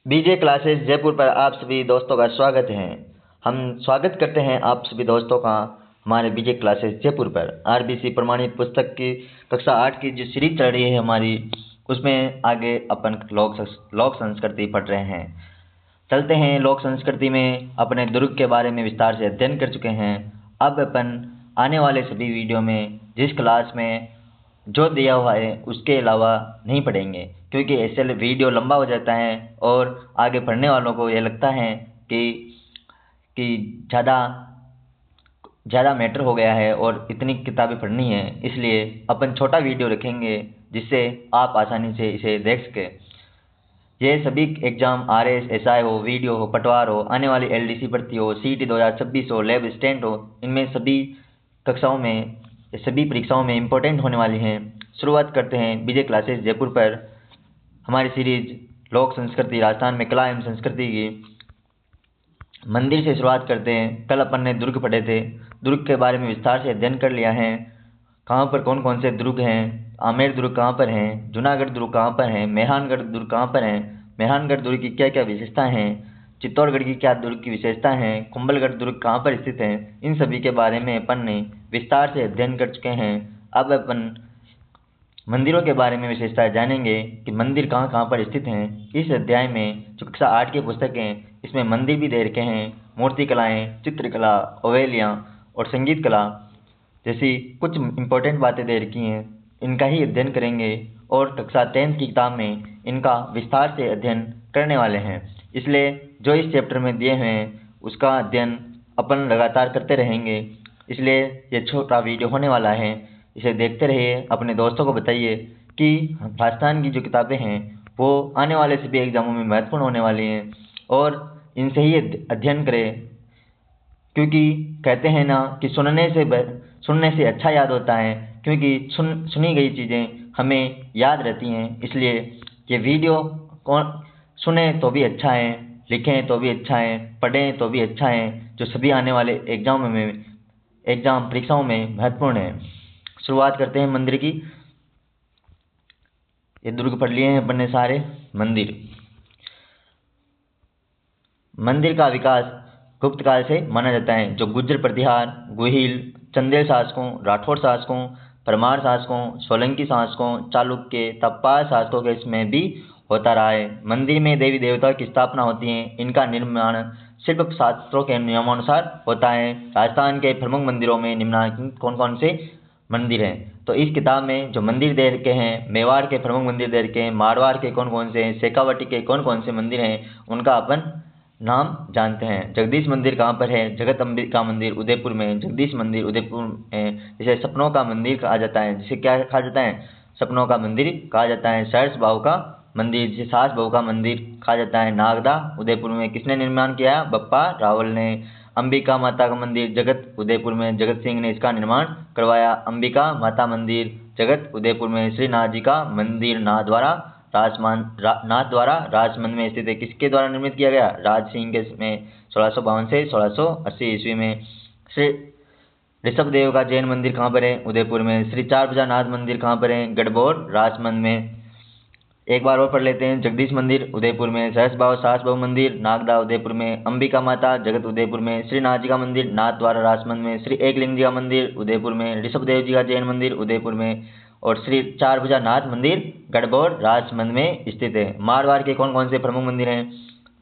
बीजे classes Jaipur पर आप सभी दोस्तों का स्वागत है। हम स्वागत करते हैं आप सभी दोस्तों का हमारे बीजे क्लासेस जयपुर पर। आरबीसी प्रमाणित पुस्तक की कक्षा 8 की जो सीरीज चल रही है हमारी, उसमें आगे अपन लोक संस्कृति पढ़ रहे हैं। चलते हैं। लोक संस्कृति में अपने दुर्ग के बारे में विस्तार से अध्ययन कर चुके हैं। अब अपन आने वाले सभी वीडियो में जिस क्लास में जो दिया हुआ है उसके अलावा नहीं पढ़ेंगे, क्योंकि ऐसे वीडियो लंबा हो जाता है और आगे पढ़ने वालों को ये लगता है कि ज़्यादा मैटर हो गया है और इतनी किताबें पढ़नी है, इसलिए अपन छोटा वीडियो रखेंगे जिससे आप आसानी से इसे देख सकें। ये सभी एग्जाम RS SI हो, वीडियो हो, पटवार हो, आने वाली LDC भर्ती हो, CET 2026 हो, लैब असिस्टेंट हो, इनमें सभी परीक्षाओं में इम्पोर्टेंट होने वाली हैं। शुरुआत करते हैं बीजे क्लासेस जयपुर पर हमारी सीरीज लोक संस्कृति राजस्थान में कला एवं संस्कृति की। मंदिर से शुरुआत करते हैं। कल अपन ने दुर्ग पढ़े थे। दुर्ग के बारे में विस्तार से अध्ययन कर लिया है। कहाँ पर कौन कौन से दुर्ग हैं, आमेर दुर्ग कहाँ पर हैं, जूनागढ़ दुर्ग कहाँ पर हैं, मेहरानगढ़ दुर्ग कहाँ पर हैं, मेहरानगढ़ दुर्ग की क्या क्या विशेषताएं हैं, चित्तौड़गढ़ की क्या दुर्ग की विशेषताएं हैं, कुंभलगढ़ दुर्ग कहाँ पर स्थित है, इन सभी के बारे में अपन ने विस्तार से अध्ययन कर चुके हैं। अब अपन मंदिरों के बारे में विशेषताएं जानेंगे कि मंदिर कहाँ कहाँ पर स्थित हैं। इस अध्याय में जो कक्षा 8 की पुस्तक है, इसमें मंदिर भी दे रखे हैं, मूर्ति कलाएँ, चित्रकला, ओवेलियाँ और संगीत कला जैसी कुछ इम्पोर्टेंट बातें दे रखी हैं। इनका ही अध्ययन करेंगे और कक्षा 10 की किताब में इनका विस्तार से अध्ययन करने वाले हैं। इसलिए जो इस चैप्टर में दिए हुए हैं उसका अध्ययन अपन लगातार करते रहेंगे। इसलिए ये छोटा वीडियो होने वाला है, इसे देखते रहिए, अपने दोस्तों को बताइए कि राजस्थान की जो किताबें हैं वो आने वाले सभी एग्जामों में महत्वपूर्ण होने वाली हैं और इनसे ही अध्ययन करें, क्योंकि कहते हैं ना कि सुनने से अच्छा याद होता है, क्योंकि सुनी गई चीज़ें हमें याद रहती हैं। इसलिए ये वीडियो सुने तो भी अच्छा है, लिखें तो भी अच्छा है, पढ़ें तो भी अच्छा है, जो सभी आने वाले एग्जाम परीक्षाओं में महत्वपूर्ण है। शुरुआत करते हैं मंदिर की। ये दुर्ग पढ़ लिए हैं अपन ने सारे। मंदिर का विकास गुप्त काल से माना जाता है, जो गुर्जर प्रतिहार, गुहिल, चंदेल शासकों, राठौड़ शासकों, परमार शासकों, सोलंकी शासकों, चालुक्य, तपाल शासकों के इसमें भी होता रहा है। मंदिर में देवी देवताओं की स्थापना होती है। इनका निर्माण शिल्प शास्त्रों के नियमानुसार होता है। राजस्थान के प्रमुख मंदिरों में निम्नलिखित कौन कौन से मंदिर हैं, तो इस किताब में जो मंदिर दे रखे हैं, मेवाड़ के प्रमुख मंदिर दे रखे हैं, मारवाड़ के कौन कौन से हैं, शेखावाटी के कौन कौन से मंदिर हैं, उनका अपन नाम जानते हैं। जगदीश मंदिर कहाँ पर है? जगत अंबिका मंदिर उदयपुर में। जगदीश मंदिर उदयपुर में। जिसे सपनों का मंदिर कहा जाता है, जिसे क्या कहा जाता है? सपनों का मंदिर कहा जाता है। सहर्ष बाहू का मंदिर, जिसे सास बहू का मंदिर कहा जाता है। नागदा उदयपुर में किसने निर्माण किया? बप्पा रावल ने। अंबिका माता का मंदिर जगत उदयपुर में, जगत सिंह ने इसका निर्माण करवाया। अंबिका माता मंदिर जगत उदयपुर में। श्रीनाथ जी का मंदिर नाथ द्वारा राजमंद में स्थित है। किसके द्वारा निर्मित किया गया? राज सिंह के में 1652 से 1680 ईस्वी में। श्री ऋषभदेव का जैन मंदिर कहाँ पर है? उदयपुर में। श्री चार भुजानाथ मंदिर कहाँ पर है? गढ़बोर राजमंद में। एक बार और पढ़ लेते हैं। जगदीश मंदिर उदयपुर में। सहस बाहू मंदिर नागदा उदयपुर में। अंबिका माता जगत उदयपुर में। श्रीनाथ जी का मंदिर नाथ द्वारा राजमंद में। श्री एकलिंग जी का मंदिर उदयपुर में। ऋषभदेव जी का जैन मंदिर उदयपुर में और श्री चार भुजानाथ मंदिर गढ़बोर राजमंद में स्थित है। मारवाड़ के कौन कौन से प्रमुख मंदिर हैं?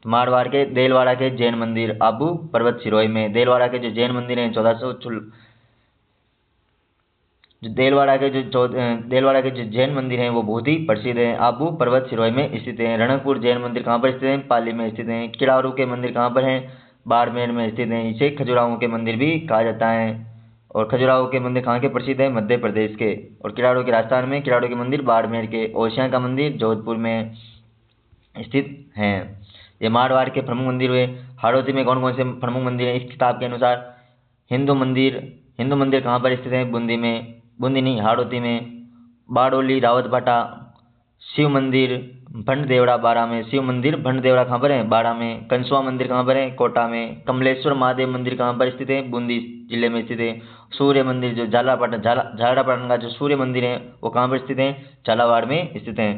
मारवाड़ के देलवाड़ा के जैन मंदिर आबू पर्वत सिरोही में। देलवाड़ा के जो जैन मंदिर हैं देलवाड़ा के जो जैन मंदिर हैं वो बहुत ही प्रसिद्ध हैं। आबू पर्वत सिरोही में स्थित हैं। रणकपुर जैन मंदिर कहाँ पर स्थित हैं? पाली में स्थित हैं। किड़ारू के मंदिर कहाँ पर हैं? बाड़मेर में स्थित हैं। इसे खजुराहो के मंदिर भी कहा जाता है। और खजुराहो के मंदिर कहाँ के प्रसिद्ध है? मध्य प्रदेश के। और किड़ारू के राजस्थान में। किड़ारू के मंदिर बाड़मेर के। ओसियां का मंदिर जोधपुर में स्थित हैं। ये मारवाड़ के प्रमुख मंदिर हुए। हाड़ौती में कौन कौन से प्रमुख मंदिर हैं इस किताब के अनुसार? हिंदू मंदिर कहाँ पर स्थित है? बूंदी नहीं, हाड़ौती में। बारडोली रावतभाटा। शिव मंदिर भंडदेवड़ा बाड़ा में। शिव मंदिर भंडदेवड़ा कहाँ पर है? बाड़ा में। कंसुआ मंदिर कहाँ पर है? कोटा में। कमलेश्वर महादेव मंदिर कहाँ पर स्थित है? बूंदी जिले में स्थित है। सूर्य मंदिर जो झालरापाटन का जो सूर्य मंदिर है वो कहाँ पर स्थित है? झालावाड़ में स्थित है।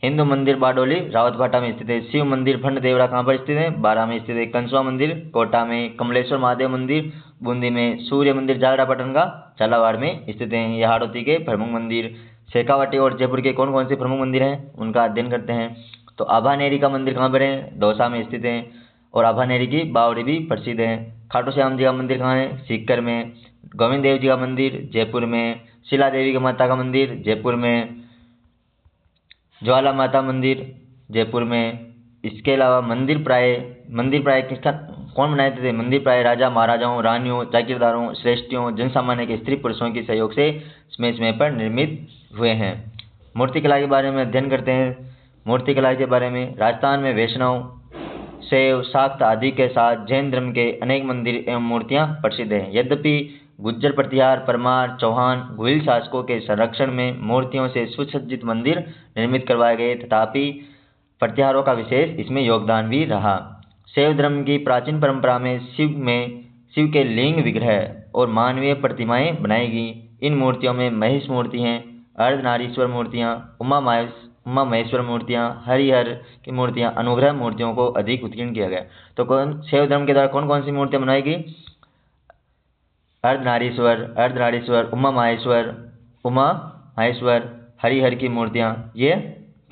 हिंदू मंदिर बारडोली रावतभाटा में स्थित है। शिव मंदिर फंड देवरा कहाँ पर स्थित है? बारां में स्थित है। कंसवा मंदिर कोटा में। कमलेश्वर महादेव मंदिर बूंदी में। सूर्य मंदिर झालरापाटन का झालावाड़ में स्थित है। ये हाड़ौती के प्रमुख मंदिर। शेखावाटी और जयपुर के कौन कौन से प्रमुख मंदिर हैं उनका अध्ययन करते हैं। तो आभानेरी का मंदिर कहाँ पर है? दौसा में स्थित है। और आभानेरी की बावड़ी भी प्रसिद्ध है। खाटू श्याम जी का मंदिर कहाँ है? सीकर में। गोविंद देव जी का मंदिर जयपुर में। शिला देवी का माता का मंदिर जयपुर में। ज्वाला माता मंदिर जयपुर में। इसके अलावा मंदिर प्राय किसका कौन बनाए थे? मंदिर प्राय राजा महाराजाओं, रानियों, जागीरदारों, श्रेष्ठियों, जनसामान्य के स्त्री पुरुषों के सहयोग से समय पर निर्मित हुए हैं। मूर्तिकला के बारे में अध्ययन करते हैं। मूर्तिकला के बारे में राजस्थान में वैष्णव, शैव, शाक्त आदि के साथ जैन धर्म के अनेक मंदिर एवं मूर्तियां प्रसिद्ध हैं। यद्यपि गुज्जर, प्रतिहार, परमार, चौहान, गुहिल शासकों के संरक्षण में मूर्तियों से सुसज्जित मंदिर निर्मित करवाए गए, तथापि प्रतिहारों का विशेष इसमें योगदान भी रहा। शैव धर्म की प्राचीन परंपरा में शिव के लिंग विग्रह और मानवीय प्रतिमाएं बनाई गई। इन मूर्तियों में महेश मूर्ति हैं, अर्धनारीश्वर मूर्तियां, उमा महेश्वर मूर्तियां, हरिहर की मूर्तियां, अनुग्रह मूर्तियों को अधिक उत्कीर्ण किया गया। तो शैव धर्म के द्वारा कौन कौन सी मूर्तियां बनाई गई? अर्धनारीश्वर, उमा माहेश्वर, हरिहर की मूर्तियां, ये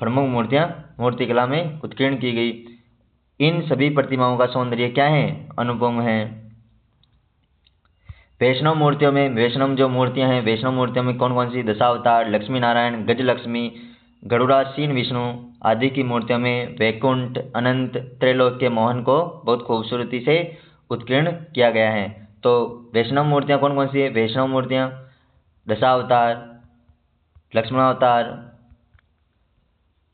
प्रमुख मूर्तियां मूर्तिकला में उत्कीर्ण की गई। इन सभी प्रतिमाओं का सौंदर्य क्या है? अनुपम है। वैष्णव मूर्तियों में वैष्णव मूर्तियों में कौन कौन सी? दशावतार, लक्ष्मी नारायण, गजलक्ष्मी, गरुड़ासीन विष्णु आदि की मूर्तियों में वैकुंठ, अनंत, त्रैलोक्य मोहन को बहुत खूबसूरती से उत्कीर्ण किया गया है। तो वैष्णव मूर्तियां कौन कौन सी है? वैष्णव मूर्तियां दशावतार, लक्ष्मणावतार,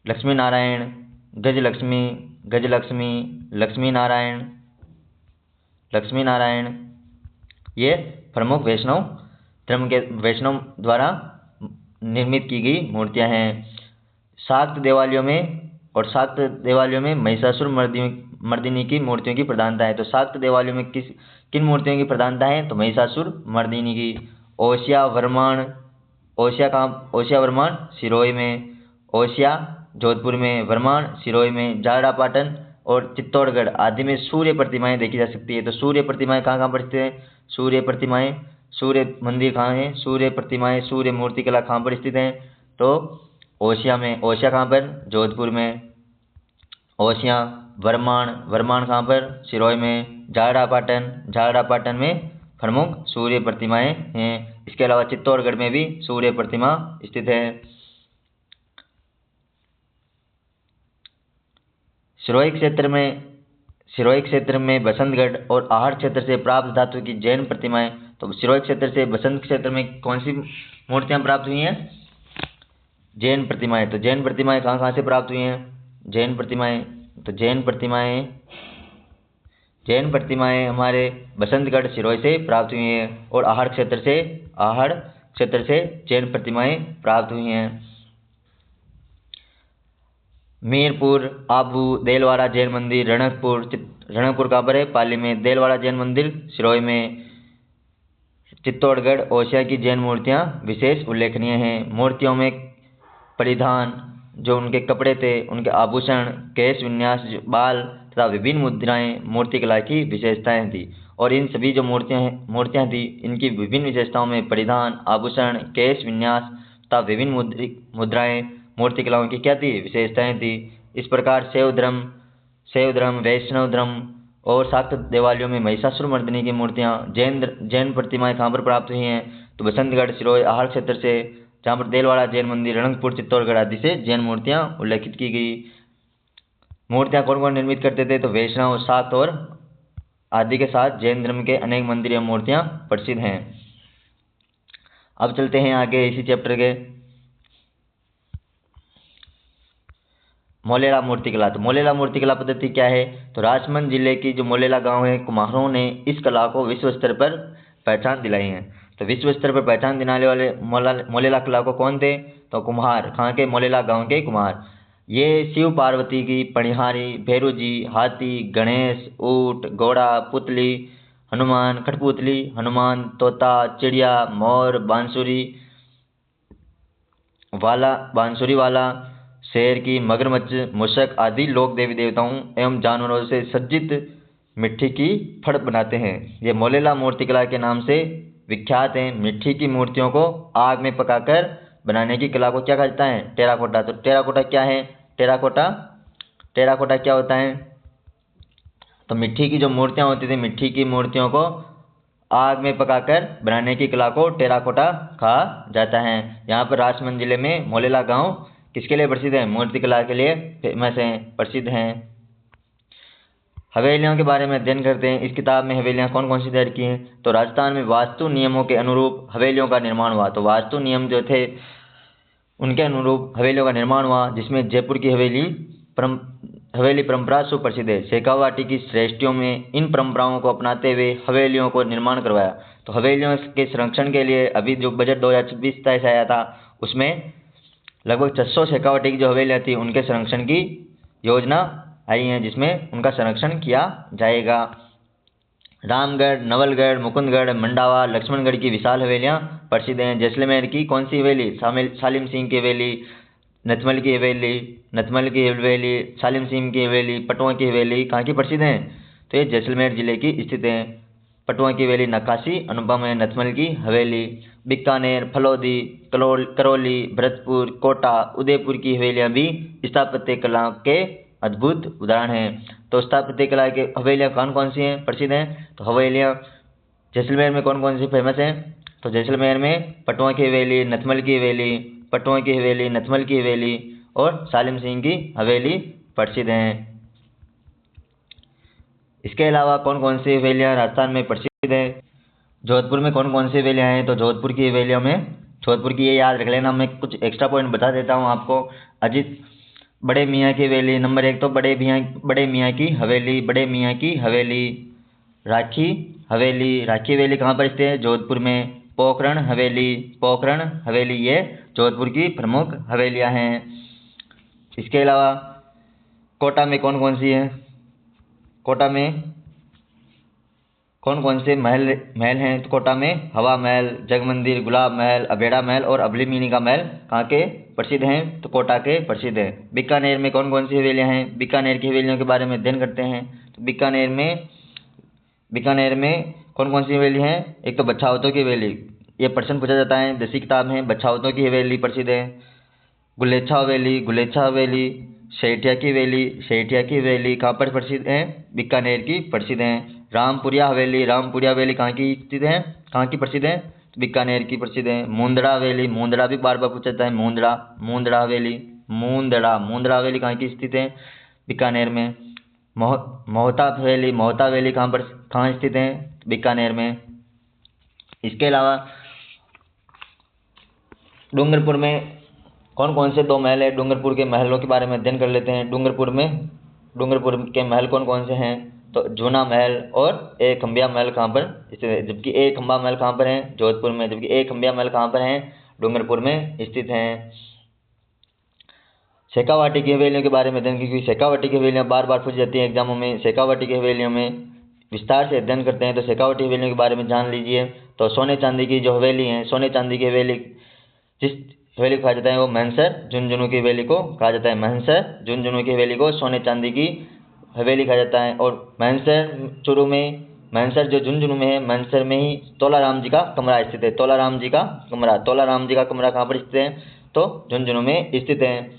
लक्ष्मी नारायण, गजलक्ष्मी, लक्ष्मी नारायण, ये प्रमुख वैष्णव द्वारा निर्मित की गई मूर्तियां हैं। शाक्त देवालयों में महिषासुर मर्दिनी की मूर्तियों की प्रधानता है। तो शाक्त देवालयों में किन मूर्तियों की प्रधानता है? तो महिषासुर मर्दिनी की। ओसिया वर्मान सिरोही में, ओसिया जोधपुर में, वर्मान सिरोही में, झालरापाटन और चित्तौड़गढ़ आदि में सूर्य प्रतिमाएं देखी जा सकती है। तो सूर्य प्रतिमाएं कहाँ पर स्थित है? सूर्य मंदिर कहाँ है? सूर्य प्रतिमाएं, सूर्य मूर्तिकला कहाँ पर स्थित है? तो ओसिया में। ओसिया कहाँ पर? जोधपुर में। ओसिया, वर्मान कहाँ पर? सिरोही में। झालरापाटन में प्रमुख सूर्य प्रतिमाएं हैं। इसके अलावा चित्तौड़गढ़ में भी सूर्य प्रतिमा स्थित है। सिरोही क्षेत्र में बसंतगढ़ और आहड़ क्षेत्र से प्राप्त धातु की जैन प्रतिमाएं। तो सिरोही क्षेत्र से बसंत क्षेत्र में कौन सी मूर्तियां प्राप्त हुई हैं? जैन प्रतिमाएं। तो जैन प्रतिमाएं कहाँ से प्राप्त हुई हैं? जैन प्रतिमाएं हमारे बसंतगढ़ सिरोही से प्राप्त हुई हैं और आहड़ क्षेत्र से जैन प्रतिमाएं प्राप्त हुई हैं। मीरपुर, आबू, देलवाड़ा जैन मंदिर, रणकपुर कहाँ पर है? पाली में। देलवाड़ा जैन मंदिर सिरोही में। चित्तौड़गढ़, ओसिया की जैन मूर्तियां विशेष उल्लेखनीय हैं। मूर्तियों में परिधान, जो उनके कपड़े थे, उनके आभूषण, केश विन्यास, बाल तथा विभिन्न मुद्राएं मूर्तिकला की विशेषताएं थी। और इन सभी जो मूर्तियां थी, इनकी विभिन्न विशेषताओं में परिधान, आभूषण, केश विन्यास तथा विभिन्न मुद्राएं मूर्तिकलाओं की क्या थी? विशेषताएं थी। इस प्रकार शैव धर्म, वैष्णव धर्म और शाक्त देवालयों में महिषासुर मर्दिनी की मूर्तियां, जैन प्रतिमाएं कहाँ पर प्राप्त हुई हैं? तो बसंतगढ़, सिरोही, आहड़ क्षेत्र से, जहाँ पर देलवाड़ा जैन मंदिर, रणकपुर, चित्तौड़गढ़ आदि से जैन मूर्तियां उल्लेखित की गई। मूर्तियां कौन कौन निर्मित करते थे? तो वैष्णव, शाक्त और आदि के साथ जैन धर्म के अनेक मंदिर एवं मूर्तियां प्रसिद्ध हैं। अब चलते हैं आगे इसी चैप्टर के। मोलेला मूर्तिकला। तो मोलेला मूर्तिकला पद्धति क्या है? तो राजसमंद जिले की जो मोलेला गांव है, कुम्हारों ने इस कला को विश्व स्तर पर पहचान दिलाई है। तो विश्व स्तर पर पहचान दिलाने वाले मोलेला कला को कौन थे? तो कुम्हार, कहाँ के? मोलेला गांव के कुम्हार। ये शिव पार्वती की पणिहारी, भैरू जी, हाथी, गणेश, ऊंट, घोड़ा, पुतली, हनुमान, कठपुतली, हनुमान, तोता, चिड़िया, मोर, बांसुरी वाला, शेर की, मगरमच्छ, मूषक आदि लोक देवी देवताओं एवं जानवरों से सज्जित मिट्टी की फड़ बनाते हैं। ये मोलेला मूर्तिकला के नाम से विख्यात हैं। मिट्टी की मूर्तियों को आग में पकाकर बनाने की कला को क्या कहा जाता है? टेराकोटा। तो टेराकोटा क्या है? टेराकोटा क्या होता है? तो मिट्टी की जो मूर्तियां होती थी, मिट्टी की मूर्तियों को आग में पकाकर बनाने की कला को टेराकोटा कहा जाता है। यहाँ पर राजसमंद जिले में मोलेला गांव किसके लिए प्रसिद्ध है? मूर्तिकला के लिए फेमस है, प्रसिद्ध हैं। हवेलियों के बारे में अध्ययन करते हैं। इस किताब में हवेलियां कौन कौन सी तैयार की हैं? तो राजस्थान में वास्तु नियमों के अनुरूप हवेलियों का निर्माण हुआ। तो वास्तु नियम जो थे उनके अनुरूप हवेलियों का निर्माण हुआ, जिसमें जयपुर की हवेली परंपरा सुप्रसिद्ध है। शेखावाटी की श्रेष्ठियों में इन परंपराओं को अपनाते हुए हवेलियों को निर्माण करवाया। तो हवेलियों के संरक्षण के लिए अभी जो बजट 2026-27 आया था, उसमें लगभग 600 शेखावाटी की जो हवेलियाँ थी उनके संरक्षण की योजना आई है, जिसमें उनका संरक्षण किया जाएगा। रामगढ़, नवलगढ़, मुकुंदगढ़, मंडावा, लक्ष्मणगढ़ की विशाल हवेलियाँ प्रसिद्ध हैं। जैसलमेर की कौन सी हवेली? सालिम सिंह की हवेली, नथमल की हवेली, सालिम सिंह की हवेली, पटवा की हवेली कहाँ की प्रसिद्ध हैं? तो ये जैसलमेर जिले की स्थित है। पटवा की हवेली नक्काशी अनुपम है। नथमल की हवेली, बीकानेर, फलौदी, करौली, भरतपुर, कोटा, उदयपुर की हवेलियाँ भी स्थापत्य कला के अद्भुत उदाहरण हैं। तो स्थापत्य कला के हवेलियाँ कौन कौन सी हैं? प्रसिद्ध हैं। तो हवेलियाँ जैसलमेर में कौन कौन सी फेमस हैं? तो जैसलमेर में पटवा की हवेली, नथमल की हवेली, पटवा की हवेली, नथमल की हवेली और सालिम सिंह की हवेली प्रसिद्ध हैं। इसके अलावा कौन कौन सी हवेलियाँ राजस्थान में प्रसिद्ध हैं? जोधपुर में कौन कौन सी हवेलियाँ हैं? तो जोधपुर की हवेलियों में, जोधपुर की ये याद रख लेना, मैं कुछ एक्स्ट्रा पॉइंट बता देता हूँ आपको। अजीत बड़े मियाँ की हवेली नंबर 1, तो बड़े मियाँ की हवेली। राखी हवेली कहाँ पर स्थित है? जोधपुर में। पोखरण हवेली ये जोधपुर की प्रमुख हवेलियाँ हैं। इसके अलावा कोटा में कौन कौन सी है? कोटा में कौन कौन से महल हैं? तो कोटा में हवा महल, जगमंदिर, गुलाब महल, अबेड़ा महल और अबली का महल कहाँ के प्रसिद्ध हैं? तो कोटा के प्रसिद्ध हैं। बीकानेर में कौन कौन सी हवेलियाँ हैं? बीकानेर की हवेलियों के बारे में अध्ययन करते हैं। तो बीकानेर में कौन कौन सी हवेली हैं? एक तो बछावतों की हवेली, ये प्रश्न पूछा जाता है, 10वीं किताब में। बछावतों की हवेली प्रसिद्ध है। गुलेच्छा हवेली, सेठिया की हवेली कहाँ पर प्रसिद्ध है? बीकानेर की प्रसिद्ध हैं। रामपुरिया हवेली कहाँ की स्थित है? कहाँ की प्रसिद्ध है? तो बीकानेर की प्रसिद्ध है। मुंदड़ा हवेली भी बार बार पूछा जाता है। मुंदड़ा हवेली कहाँ की स्थित है? बीकानेर में। मोहता हवेली कहाँ स्थित है? बीकानेर में। इसके अलावा डूंगरपुर में कौन कौन से 2 महल है? डूंगरपुर के महलों के बारे में अध्ययन कर लेते हैं। डूंगरपुर के महल कौन कौन से हैं? तो जूना महल और एक खंबिया महल कहाँ पर स्थित है? जबकि एक खंबा महल कहाँ पर है? जोधपुर में। जबकि एक खंबिया महल कहाँ पर है? डूंगरपुर में स्थित हैं। शेखावाटी की हवेलियों के बारे में अध्ययन, क्योंकि शेखावाटी की हवेलियाँ बार बार पूछी जाती हैं एग्जामों में। शेखावाटी की हवेलियों में विस्तार से अध्ययन करते हैं, तो शेखावाटी हवेलियों के बारे में जान लीजिए। तो सोने चांदी की जो हवेली हैं, सोने चांदी की हवेली जिस हवेली को कहा जाता है वो महनसर झुंझुनू की हवेली को कहा जाता है। महनसर झुंझुनू की हवेली को सोने चांदी की हवेली कहा जाता है। और महनसर जो झुंझुनू में है, महनसर में ही तोलाराम जी का कमरा स्थित है। तोलाराम जी का कमरा कहाँ पर स्थित है? तो झुंझुनू में स्थित है।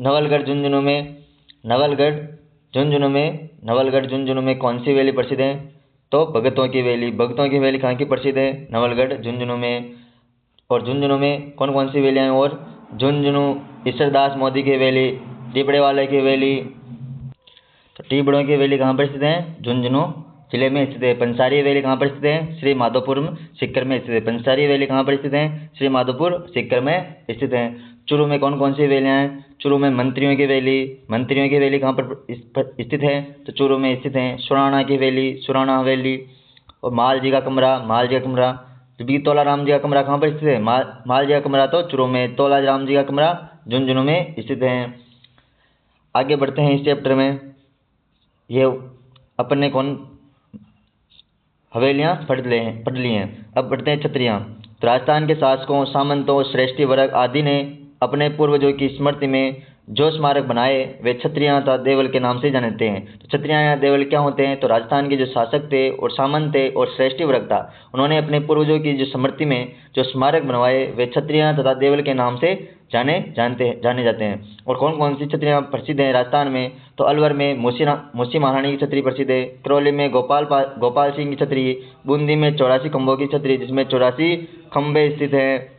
नवलगढ़ झुंझुनू में कौन सी हवेली प्रसिद्ध है? तो भगतों की हवेली कहाँ की प्रसिद्ध है? नवलगढ़ झुंझुनू में। और झुंझुनू में कौन कौन सी हवेलियाँ हैं? और झुंझुनू ईश्वरदास मोदी की हवेली, टिबड़े वाले की हवेली। तो टिबड़ों की हवेली कहाँ पर स्थित है? झुंझुनू जिले में स्थित है। पंसारी हवेली कहाँ पर स्थित है? श्री माधोपुर सीकर में स्थित है। पंसारी हवेली कहाँ पर स्थित है? श्री माधोपुर सीकर में स्थित है। चूरू में कौन कौन सी हवेलियाँ हैं? चूरू में मंत्रियों की हवेली कहाँ पर स्थित है? तो चूरू में स्थित है। सुराणा हवेली और माल जी का कमरा। जबकि तोलाराम जी का कमरा कहाँ पर स्थित है? माल जी का कमरा तो चूरू में, तोलाराम जी का कमरा झुंझुनू में स्थित है। आगे बढ़ते हैं इस चैप्टर में। ये अपन ने कौन हवेलियाँ पढ़ ली हैं। अब बढ़ते हैं छत्रियाँ। तो राजस्थान के शासकों, सामंतों, श्रेष्ठी वर्ग आदि ने अपने पूर्वजों की स्मृति में जो स्मारक बनाए वे क्षत्रिय तथा देवल के नाम से जाने हैं। तो क्षत्रिय या देवल क्या होते हैं? तो राजस्थान के जो शासक थे और सामंत थे और श्रेष्ठी वर्ग था, उन्होंने अपने पूर्वजों की जो स्मृति में जो स्मारक बनवाए वे क्षत्रिय तथा देवल के नाम से जाने जाते हैं। और कौन कौन सी छत्रियाँ प्रसिद्ध हैं राजस्थान में? तो अलवर में मूसी महारानी की छतरी प्रसिद्ध है, करौली में गोपाल सिंह की छतरी, बूंदी में 84 खंभों की छतरी जिसमें 84 खंभे स्थित हैं।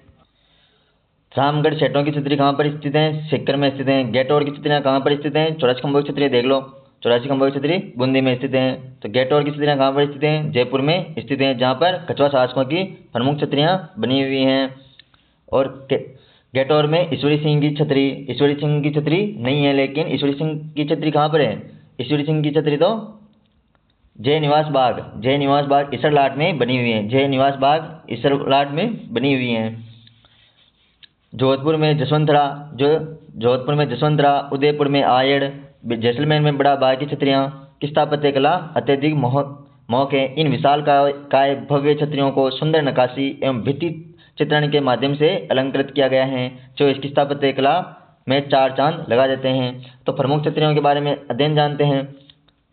रामगढ़ सेठों की छतरी कहाँ पर स्थित है? सीकर में स्थित है। गेटौर की छतरियाँ कहाँ पर स्थित हैं? 84 खंभों की छतरी देख लो, 84 खंभों की छतरी बूंदी में स्थित है। तो गेटौर की छतरियाँ कहाँ पर स्थित हैं? जयपुर में स्थित हैं, जहाँ पर कछवा शासकों की प्रमुख छतरियाँ बनी हुई हैं। और गेटौर में ईश्वरी सिंह की छतरी नहीं है, लेकिन ईश्वरी सिंह की छतरी कहाँ पर है? ईश्वरी सिंह की छतरी तो जय निवास बाग इसरलाट में बनी हुई है। जय निवास बाग इसरलाट में बनी हुई है। जोधपुर में जसवंतरा, उदयपुर में आयड़, जैसलमेर में बड़ा बाग की छतरियाँ की स्थापत्य कला अत्यधिक मोहक है। इन विशाल काय भव्य छतरियों को सुंदर नक्काशी एवं भित्ति चित्रण के माध्यम से अलंकृत किया गया है, जो इसकी स्थापत्य कला में 4 चांद लगा देते हैं। तो प्रमुख छतरियों के बारे में अध्ययन जानते हैं।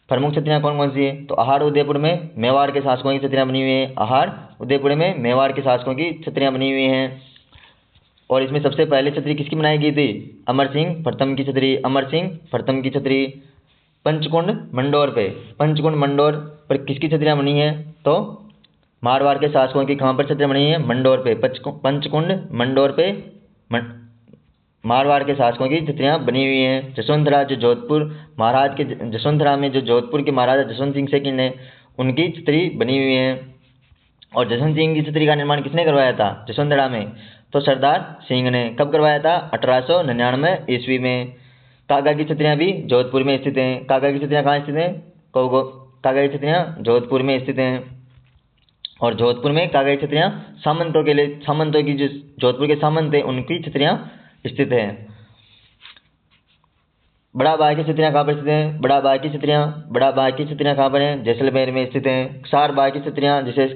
प्रमुख छतरियाँ कौन कौन सी है? तो आहाड़ उदयपुर में मेवाड़ के शासकों की छतरियाँ बनी हुई हैं। आहाड़ उदयपुर में मेवाड़ के शासकों की छतरियाँ बनी हुई हैं। और इसमें सबसे पहले छतरी किसकी बनाई गई थी? अमर सिंह प्रथम की छतरी। पंचकुंड मंडोर पर किसकी छतरियाँ बनी है? तो मारवाड़ के शासकों की कहाँ पर छतरियाँ बनी है? मंडोर पे। पंचकुंड मंडोर पे मारवाड़ के शासकों की छतरियाँ बनी हुई हैं। जसवंतरा जो जोधपुर महाराज के जसवंतरा में जो जोधपुर के महाराजा जसवंत सिंह सेकंड है, उनकी छतरी बनी हुई है। और जसवंत सिंह की छतरी का निर्माण किसने करवाया था जसवंतरा में? तो सरदार सिंह ने। कब करवाया था? 1899 ईस्वी में। कागा की छतरियाँ भी जोधपुर में स्थित हैं। कागा की छतरियाँ कहाँ स्थित हैं? कागा की छतरियाँ जोधपुर में स्थित हैं। और जोधपुर में कागा की छतरियाँ सामंतों की जो जोधपुर के सामंत हैं उनकी छतरियाँ स्थित हैं। बड़ा बाग की छतरियाँ कहाँ पर स्थित हैं? बड़ा बाग की छतरियाँ कहाँ पर हैं? जैसलमेर में स्थित हैं। क्षार बाग की छतरियाँ जिसे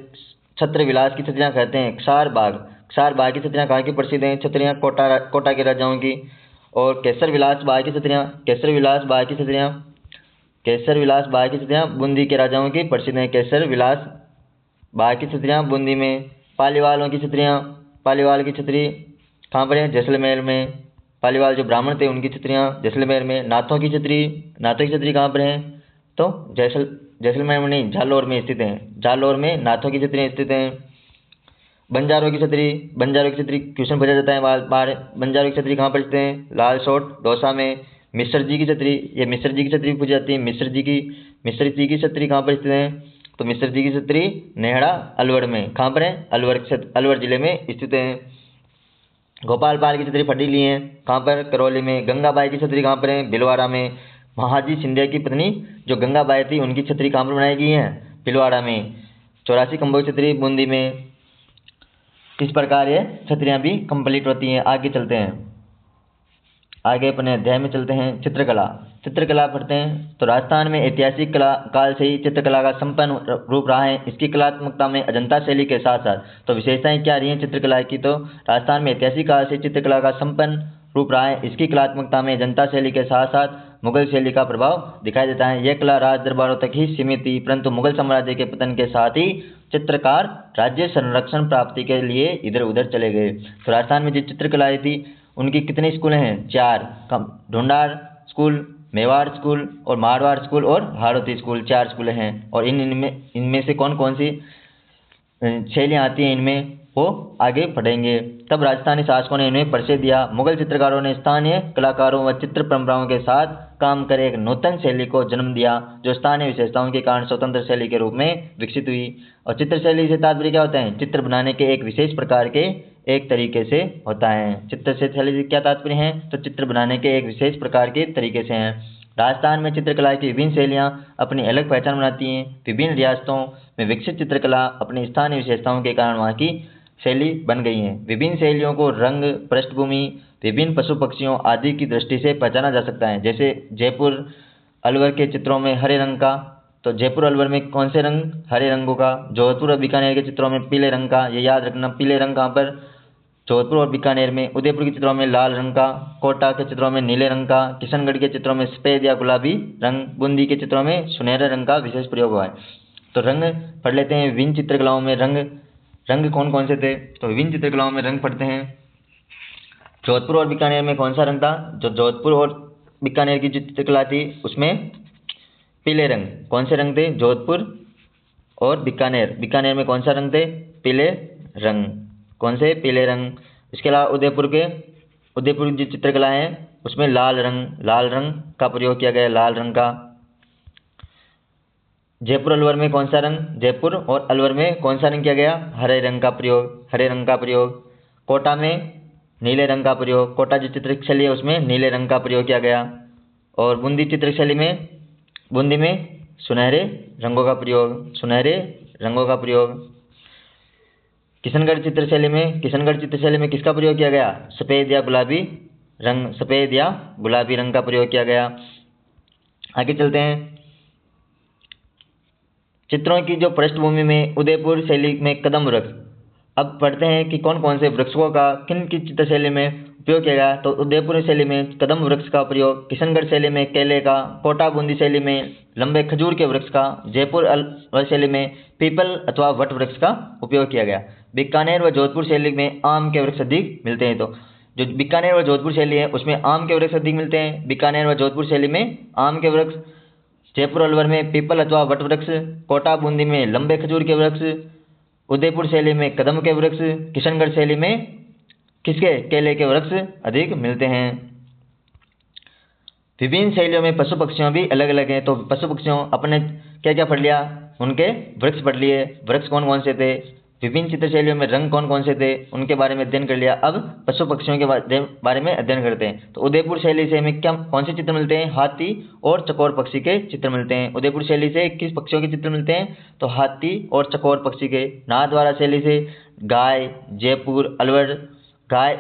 छत्र विलास की छतरियाँ कहते हैं, क्षार बाग की छतरियाँ कहाँ की प्रसिद्ध हैं? छतरियाँ कोटा के राजाओं की। और केसर विलास बाग की छतरियाँ बूंदी के राजाओं की प्रसिद्ध हैं। केसर विलास बाग की छतरियाँ बूंदी में। पालीवाल की छतरी कहाँ पर है? जैसलमेर में। पालीवाल जो ब्राह्मण थे उनकी छतरियाँ जैसलमेर में। नाथों की छतरी कहाँ पर है? तो जैसलमेर में नहीं, जालौर में स्थित हैं। जालौर में नाथों की छतरियाँ स्थित हैं। बंजारों की छतरी क्वेश्चन पूछा जाता है बार। बंजारों की छतरी कहाँ पर स्थित हैं? लालसोट दौसा में। मिश्र जी की छतरी पूछी जाती है। मिश्र जी की छतरी कहाँ पर स्थित है? तो मिश्र जी की छतरी नेहड़ा अलवर में। कहाँ पर है? अलवर जिले में स्थित है। गोपाल पाल की छतरी फटीली है। कहाँ पर? करौली में। गंगाबाई की छतरी कहाँ पर है? भिलवाड़ा में। महाजी सिंधिया की पत्नी जो गंगाबाई थी उनकी छतरी कहाँ पर बनाई गई है? भिलवाड़ा में। 84 खंभों की छतरी बूंदी में। इस प्रकार ये छतरियाँ भी कंप्लीट होती हैं। आगे चलते हैं, आगे अपने अध्याय में चलते हैं। चित्रकला पढ़ते हैं। तो राजस्थान में ऐतिहासिक काल से ही चित्रकला का संपन्न रूप रहा है। इसकी कलात्मकता में अजंता शैली के साथ साथ तो विशेषताएं क्या रही हैं चित्रकला की? तो राजस्थान में ऐतिहासिक काल से चित्रकला का संपन्न रूप रहा है। इसकी कलात्मकता में अजंता शैली के साथ साथ मुगल शैली का प्रभाव दिखाई देता है। यह कला राज दरबारों तक ही सीमित थी, परंतु मुगल साम्राज्य के पतन के साथ ही चित्रकार राज्य संरक्षण प्राप्ति के लिए इधर उधर चले गए। तो राजस्थान में जो चित्रकलाएं थी उनकी कितने स्कूल हैं? 4। ढूंढार स्कूल, मेवाड़ स्कूल और मारवाड़ स्कूल और हाड़ौती स्कूल, 4 स्कूल हैं। और इनमें से कौन कौन सी शैलियाँ आती हैं इनमें वो आगे पढ़ेंगे। तब राजस्थानी शासकों ने इन्हें परिचय दिया। मुगल चित्रकारों ने स्थानीय कलाकारों व चित्र परंपराओं के साथ काम कर एक नूतन शैली को जन्म दिया, जो स्थानीय विशेषताओं के कारण स्वतंत्र शैली के रूप में विकसित हुई। और चित्र शैली से तात्पर्य क्या होता है? चित्र बनाने के एक विशेष प्रकार के एक तरीके से होता है। चित्र से शैली से क्या तात्पर्य है? तो चित्र बनाने के एक विशेष प्रकार के तरीके से हैं। राजस्थान में चित्रकला की विभिन्न शैलियाँ अपनी अलग पहचान बनाती हैं। विभिन्न रियासतों में विकसित चित्रकला अपनी स्थानीय विशेषताओं के कारण वहाँ की शैली बन गई हैं। विभिन्न शैलियों को रंग, पृष्ठभूमि, विभिन्न पशु पक्षियों आदि की दृष्टि से पहचाना जा सकता है। जैसे जयपुर अलवर के चित्रों में हरे रंग का, तो जयपुर अलवर में कौन से रंग? हरे रंगों का। जोधपुर और बीकानेर के चित्रों में पीले रंग का। ये याद रखना, पीले रंग कहाँ पर? जोधपुर और बीकानेर में उदयपुर के चित्रों में लाल रंग का, कोटा के चित्रों में नीले रंग का, किशनगढ़ के चित्रों में सफेद या गुलाबी रंग, बूंदी के चित्रों में सुनहरे रंग का विशेष प्रयोग हुआ है। तो रंग पढ़ लेते हैं। विभिन्न चित्रकलाओं में रंग कौन कौन से थे? तो विभिन्न चित्रकलाओं में रंग पढ़ते हैं। जोधपुर और बीकानेर में कौन सा रंग था? जो जोधपुर और बीकानेर की जो चित्रकला थी उसमें पीले रंग। कौन से रंग थे? जोधपुर और बीकानेर में कौन सा रंग थे? पीले रंग। कौन से? पीले रंग। इसके अलावा उदयपुर की जो चित्रकला है उसमें लाल रंग का प्रयोग किया गया, लाल रंग का। जयपुर अलवर में कौन सा रंग? जयपुर और अलवर में कौन सा रंग किया गया? हरे रंग का प्रयोग। कोटा में नीले रंग का प्रयोग। कोटा जो चित्रशैली है उसमें नीले रंग का प्रयोग किया गया। और बूंदी चित्रशैली में बूंदी में सुनहरे रंगों का प्रयोग। किशनगढ़ चित्रशैली में किसका प्रयोग किया गया? सफ़ेद या गुलाबी रंग का प्रयोग किया गया। आगे चलते हैं। चित्रों की जो पृष्ठभूमि में उदयपुर शैली में कदम वृक्ष। अब पढ़ते हैं कि कौन कौन से वृक्षों का किन की चित्रशैली में उपयोग किया गया। तो उदयपुर शैली में कदम वृक्ष का प्रयोग, किशनगढ़ शैली में केले का, कोटा बूंदी शैली में लंबे खजूर के वृक्ष का, जयपुर अलवर शैली में पीपल अथवा वट वृक्ष का उपयोग किया गया। बीकानेर व जोधपुर शैली में आम के वृक्ष अधिक मिलते हैं। तो जो बीकानेर व जोधपुर शैली है उसमें आम के वृक्ष अधिक मिलते हैं। बीकानेर व जोधपुर शैली में आम के वृक्ष, जयपुर अलवर में पीपल अथवा वट वृक्ष, कोटा बूंदी में लंबे खजूर के वृक्ष, उदयपुर शैली में कदम के वृक्ष, किशनगढ़ शैली में किसके? केले के वृक्ष अधिक मिलते हैं। विभिन्न शैलियों में पशु पक्षियों भी अलग अलग हैं। तो पशु पक्षियों अपने क्या क्या पढ़ लिया? उनके वृक्ष पढ़ लिए, वृक्ष कौन कौन से थे। विभिन्न चित्र शैलियों में रंग कौन कौन से थे उनके बारे में अध्ययन कर लिया। अब पशु पक्षियों के बारे में अध्ययन करते हैं। तो उदयपुर शैली से हमें कौन से चित्र मिलते हैं? हाथी और चकोर पक्षी के चित्र मिलते हैं। उदयपुर शैली से किस पक्षियों के चित्र मिलते हैं? तो हाथी और चकोर पक्षी के। नाथद्वारा शैली से गाय, जयपुर अलवर गाय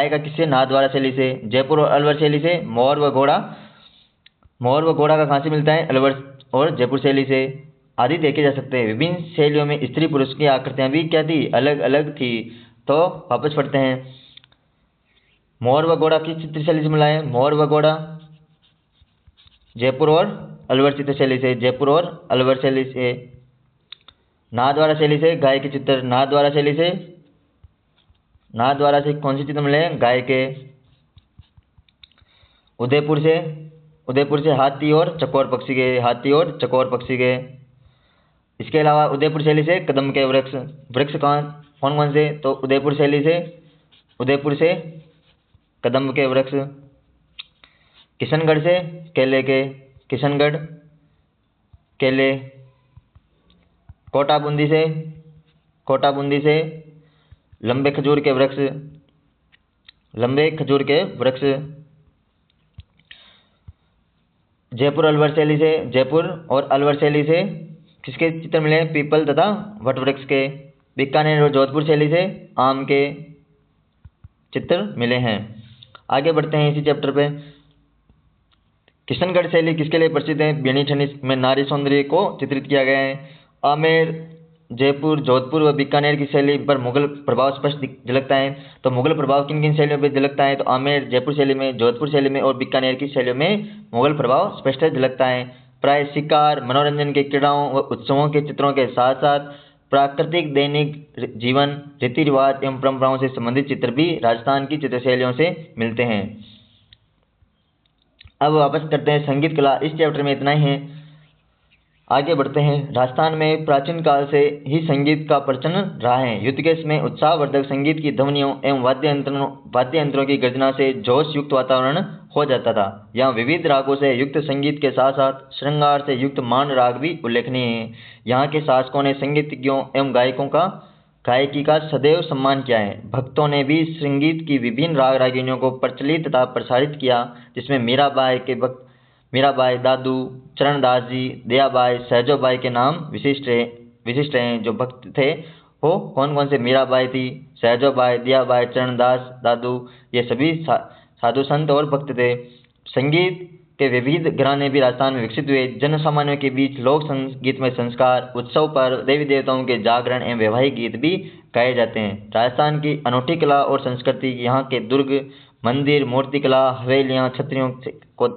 का किससे? नाथद्वारा शैली से। जयपुर और अलवर शैली से मोर व घोड़ा का कहाँ से मिलता है? अलवर और जयपुर शैली से आदि देखे जा सकते हैं। विभिन्न शैलियों में स्त्री पुरुष की आकृतियां भी क्या थी? अलग अलग थी। तो वापस पढ़ते हैं। मोर व घोड़ा किस चित्रशैली से मिला है? मोर व घोड़ा जयपुर और अलवर चित्रशैली से। नाथद्वारा शैली से गाय के चित्र। नाथद्वारा से कौन से चित्र मिले? गाय के। उदयपुर से हाथी और चकोर पक्षी के। इसके अलावा उदयपुर शैली से कदम के वृक्ष कौन कौन से? तो उदयपुर से कदम के वृक्ष। किशनगढ़ से केले के। केले। कोटा बूंदी से लंबे खजूर के वृक्ष। जयपुर और अलवर शैली से किसके चित्र मिले? पीपल तथा वट वृक्ष के। बीकानेर और जोधपुर शैली से आम के चित्र मिले हैं। आगे बढ़ते हैं इसी चैप्टर पे। किशनगढ़ शैली किसके लिए प्रसिद्ध है? बेनी ठनी में नारी सौंदर्य को चित्रित किया गया है। आमेर, जयपुर, जोधपुर व बीकानेर की शैली पर मुगल प्रभाव स्पष्ट झलकता है। तो मुगल प्रभाव किन किन शैलियों पर झलकता है? तो आमेर, जयपुर शैली में, जोधपुर शैली में और बीकानेर की शैलियों में मुगल प्रभाव स्पष्ट झलकता है। प्राय शिकार, मनोरंजन के क्रीड़ाओं व उत्सवों के चित्रों के साथ साथ प्राकृतिक दैनिक जीवन, रीति रिवाज एवं परंपराओं से संबंधित चित्र भी राजस्थान की चित्रशैलियों से मिलते हैं। अब वापस करते हैं संगीत कला। इस चैप्टर में इतना ही है। आगे बढ़ते हैं। राजस्थान में प्राचीन काल से ही संगीत का प्रचलन रहा है। युद्ध के समय उत्साहवर्धक संगीत की ध्वनियों एवं वाद्य यंत्रों की गर्जना से जोश युक्त वातावरण हो जाता था। यहाँ विविध रागों से युक्त संगीत के साथ साथ श्रृंगार से युक्त मान राग भी उल्लेखनीय है। यहाँ के शासकों ने संगीतज्ञों एवं गायकी का सदैव सम्मान किया है। भक्तों ने भी संगीत की विभिन्न राग रागिनियों को प्रचलित तथा प्रसारित किया, जिसमें मीराबाई, दादू, चरणदास जी, दयाबाई, सहजोबाई के नाम विशिष्ट हैं। जो भक्त थे वो कौन कौन से? मीराबाई थी, सहजोबाई, दयाबाई, चरणदास, दादू, ये सभी साधु संत और भक्त थे। संगीत के विविध घराने भी राजस्थान में विकसित हुए। जन सामान्यों के बीच लोक संगीत में संस्कार, उत्सव पर देवी देवताओं के जागरण एवं वैवाहिक गीत भी गाए जाते हैं। राजस्थान की अनूठी कला और संस्कृति यहाँ के दुर्ग, मंदिर, मूर्तिकला, हवेलियाँ, छतरियों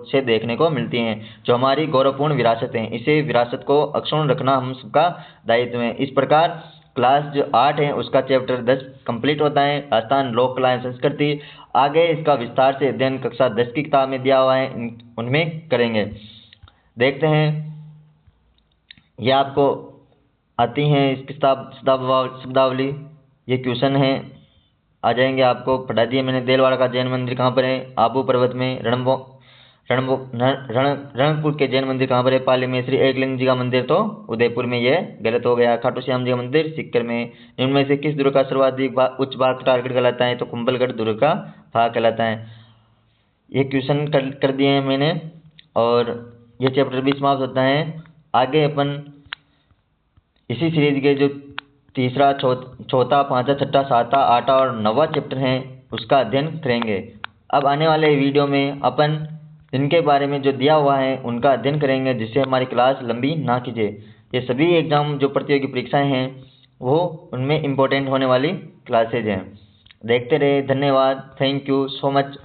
से देखने को मिलती हैं, जो हमारी गौरवपूर्ण विरासत है। इसे विरासत को अक्षुण्ण रखना हम सबका दायित्व है। इस प्रकार क्लास जो 8 है उसका चैप्टर 10 कंप्लीट होता है, राजस्थान लोक कला एवं संस्कृति। आगे इसका विस्तार से अध्ययन कक्षा 10 की किताब में दिया हुआ है, उनमें करेंगे। देखते हैं, यह आपको आती हैं इसकी शब्दावली, ये क्वेश्चन है, आ जाएंगे। आपको पढ़ा दिए मैंने। देलवाड़ा का जैन मंदिर कहाँ पर है? आबू पर्वत में। रणकपुर के जैन मंदिर कहाँ पर है? पाली में। श्री एकलिंग जी का मंदिर तो उदयपुर में, ये गलत हो गया। खाटू श्याम जी का मंदिर सीकर में। इनमें से किस दुर्ग का सर्वाधिक उच्च भाग टारगेट कहलाता है? तो कुंभलगढ़ दुर्ग का भाग कहलाता है। ये क्वेश्चन कर दिए हैं मैंने, और ये चैप्टर भी समाप्त होता है। आगे अपन इसी सीरीज के जो तीसरा, चौथा, पांचवा, छठा, सातवां, आठवां और 9वां चैप्टर हैं उसका अध्ययन करेंगे। अब आने वाले वीडियो में अपन इनके बारे में जो दिया हुआ है उनका अध्ययन करेंगे, जिससे हमारी क्लास लंबी ना खींचे। ये सभी एग्जाम जो प्रतियोगी परीक्षाएं हैं वो उनमें इम्पोर्टेंट होने वाली क्लासेज हैं। देखते रहे। धन्यवाद। Thank you so much.